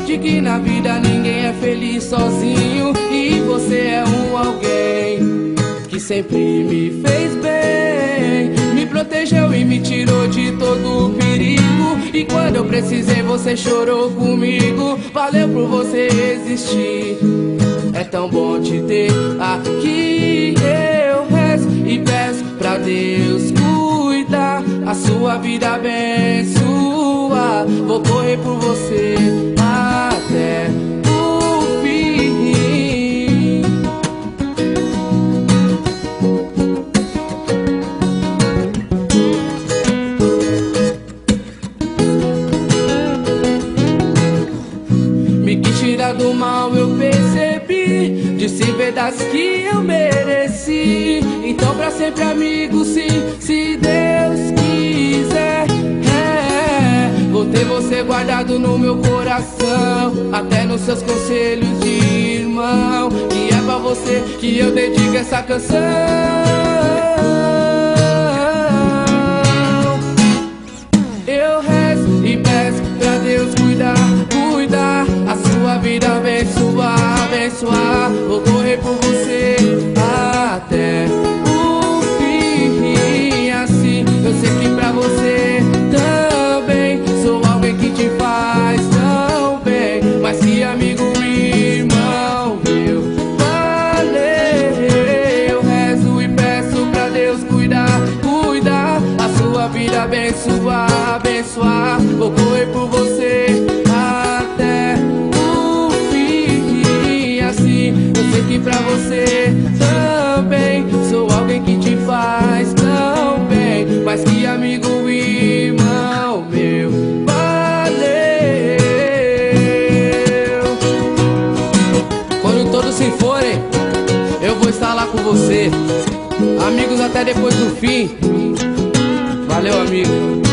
de que na vida ninguém é feliz sozinho, e você é um alguém que sempre me fez bem, me protegeu e me tirou de todo o perigo. E quando eu precisei você chorou comigo. Valeu por você existir, é tão bom te ter aqui. Eu rezo e peço pra Deus cuidar, a sua vida abençoar. Vou correr por você até o fim. Me quis tirar do mal, eu percebi, disse verdades que eu mereci. Então pra sempre amigo, sim, se Deus quiser. Vou ter você guardado no meu coração, até nos seus conselhos de irmão. E é pra você que eu dedico essa canção. Eu rezo e peço pra Deus cuidar, cuidar, a sua vida abençoar, abençoar. Vou correr por você até o fim. Assim eu sei que pra você também sou alguém que te faz tão bem. Mas que amigo, irmão meu, valeu. Eu rezo e peço pra Deus cuidar, cuidar, a sua vida abençoar, abençoar. Vou correr por você até o fim. Assim eu sei que pra você também sou alguém que te faz tão bem. Mas que amigo, irmão meu, valeu. Quando todos se forem, eu vou estar lá com você. Amigos até depois do fim. Valeu, amigo.